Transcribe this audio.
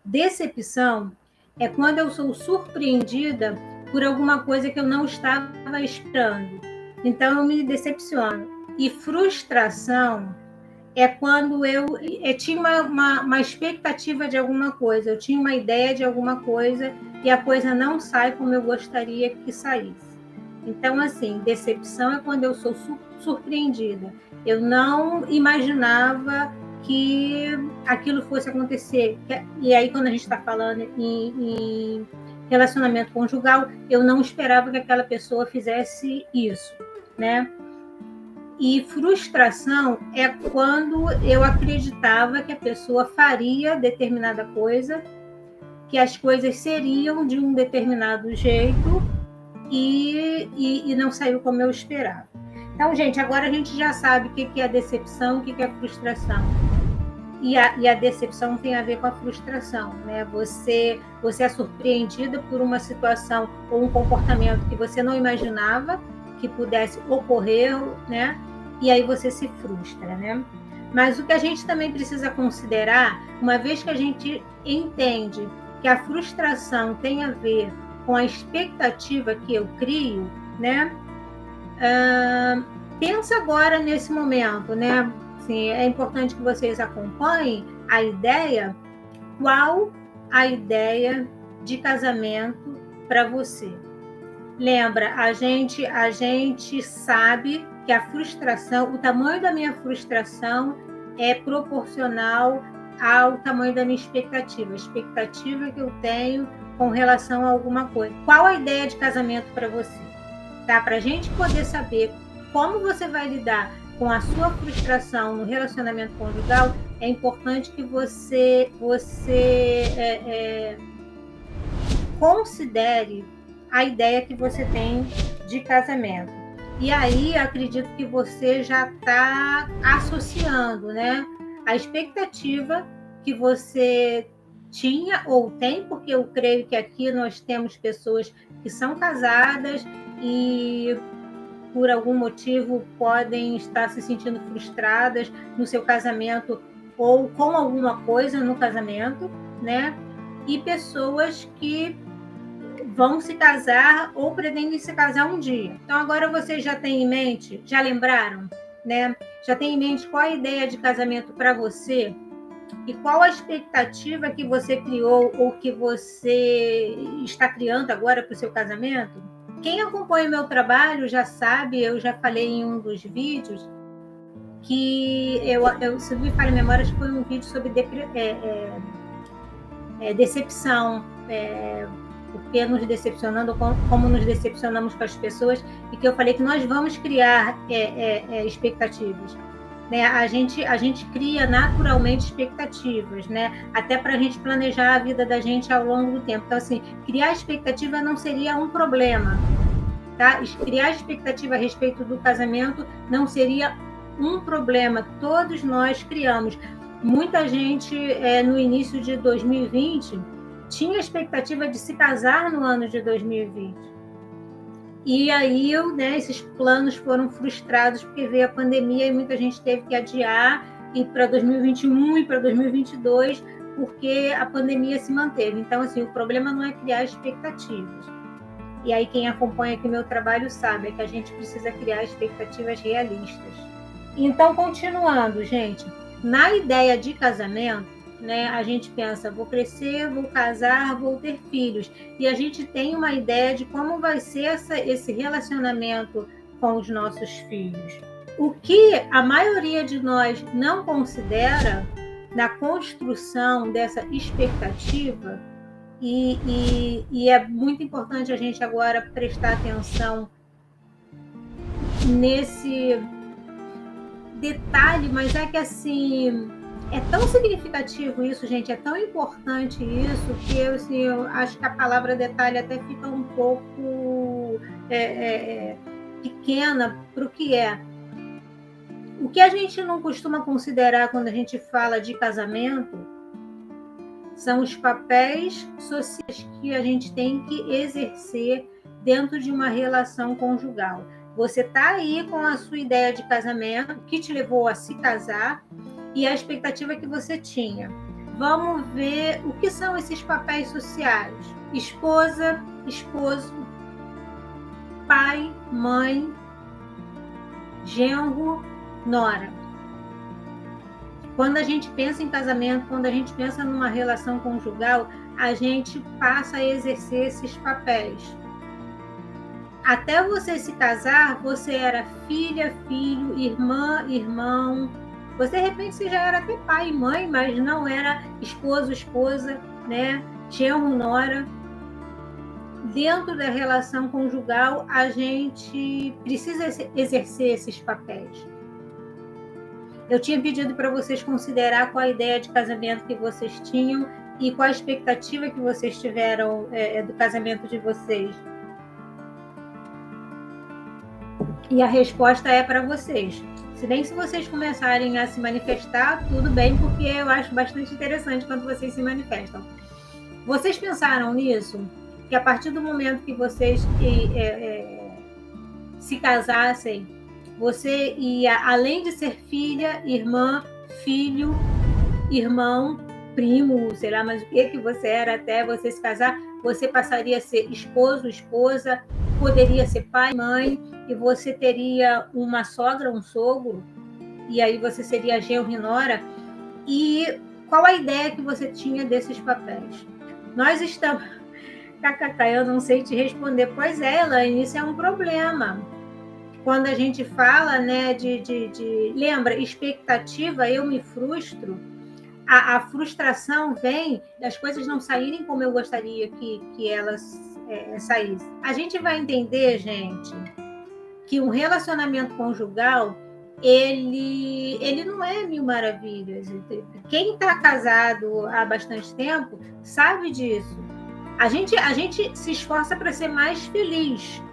Decepção é quando eu sou surpreendida por alguma coisa que eu não estava esperando. Então, eu me decepciono. E frustração é quando eu tinha uma expectativa de alguma coisa, eu tinha uma ideia de alguma coisa e a coisa não sai como eu gostaria que saísse. Então, assim, decepção é quando eu sou surpreendida. Eu não imaginava que aquilo fosse acontecer. E aí, quando a gente está falando em relacionamento conjugal, eu não esperava que aquela pessoa fizesse isso, né? E frustração é quando eu acreditava que a pessoa faria determinada coisa, que as coisas seriam de um determinado jeito e não saiu como eu esperava. Então, gente, agora a gente já sabe o que é decepção, o que é frustração. E a decepção tem a ver com a frustração, né? Você é surpreendida por uma situação ou um comportamento que você não imaginava que pudesse ocorrer, né? E aí você se frustra, né? Mas o que a gente também precisa considerar, uma vez que a gente entende que a frustração tem a ver com a expectativa que eu crio, né? Pensa agora nesse momento, né? Assim, é importante que vocês acompanhem a ideia. Qual a ideia de casamento para você? Lembra, a gente sabe que a frustração, o tamanho da minha frustração é proporcional ao tamanho da minha expectativa, a expectativa que eu tenho com relação a alguma coisa. Qual a ideia de casamento para você? Tá? Para a gente poder saber como você vai lidar com a sua frustração no relacionamento conjugal, é importante que você considere a ideia que você tem de casamento. E aí, acredito que você já está associando, né, a expectativa que você tinha ou tem, porque eu creio que aqui nós temos pessoas que são casadas e por algum motivo podem estar se sentindo frustradas no seu casamento ou com alguma coisa no casamento, né? E pessoas que vão se casar ou pretendem se casar um dia. Então agora vocês já têm em mente, já lembraram, né? Já tem em mente qual a ideia de casamento para você e qual a expectativa que você criou ou que você está criando agora para o seu casamento? Quem acompanha o meu trabalho já sabe, eu já falei em um dos vídeos, que se não me falha a memória, acho que foi um vídeo sobre decepção, porque nos decepcionando, como nos decepcionamos com as pessoas, e que eu falei que nós vamos criar expectativas. Né? A gente cria naturalmente expectativas, né? Até para a gente planejar a vida da gente ao longo do tempo. Então, assim, criar expectativa não seria um problema. Tá? Criar expectativa a respeito do casamento não seria um problema. Todos nós criamos. Muita gente, no início de 2020, tinha a expectativa de se casar no ano de 2020. E aí, né, esses planos foram frustrados porque veio a pandemia e muita gente teve que adiar e para 2021 e para 2022 porque a pandemia se manteve. Então, assim, o problema não é criar expectativas. E aí quem acompanha aqui o meu trabalho sabe é que a gente precisa criar expectativas realistas. Então, continuando, gente, na ideia de casamento, né, a gente pensa, vou crescer, vou casar, vou ter filhos. E a gente tem uma ideia de como vai ser esse relacionamento com os nossos filhos. O que a maioria de nós não considera na construção dessa expectativa, e é muito importante a gente agora prestar atenção nesse detalhe, mas é que assim, é tão significativo isso, gente, é tão importante isso, que eu acho que a palavra detalhe até fica um pouco pequena para o que é. O que a gente não costuma considerar quando a gente fala de casamento são os papéis sociais que a gente tem que exercer dentro de uma relação conjugal. Você está aí com a sua ideia de casamento, que te levou a se casar, e a expectativa que você tinha. vamos ver o que são esses papéis sociais. Esposa, esposo, pai, mãe, genro, nora. Quando a gente pensa em casamento, quando a gente pensa numa relação conjugal, a gente passa a exercer esses papéis. Até você se casar, você era filha, filho, irmã, irmão. Você, de repente, você já era até pai e mãe, mas não era esposo, esposa, né? Genro, nora. Dentro da relação conjugal, a gente precisa exercer esses papéis. Eu tinha pedido para vocês considerar qual a ideia de casamento que vocês tinham e qual a expectativa que vocês tiveram do casamento de vocês. E a resposta é para vocês. Se bem que se vocês começarem a se manifestar, tudo bem, porque eu acho bastante interessante quando vocês se manifestam. Vocês pensaram nisso? Que a partir do momento que vocês se casassem, você ia, além de ser filha, irmã, filho, irmão, primo, sei lá, mas o que você era até você se casar, você passaria a ser esposo, esposa, poderia ser pai, mãe, e você teria uma sogra, um sogro, e aí você seria genro e nora. E qual a ideia que você tinha desses papéis? Nós estamos... eu não sei te responder. Pois é, Elaine, isso é um problema. Quando a gente fala, né, lembra, expectativa, eu me frustro, a frustração vem das coisas não saírem como eu gostaria que elas saíssem. A gente vai entender, gente, que um relacionamento conjugal, ele não é mil maravilhas. Quem está casado há bastante tempo sabe disso. A gente se esforça para ser mais feliz,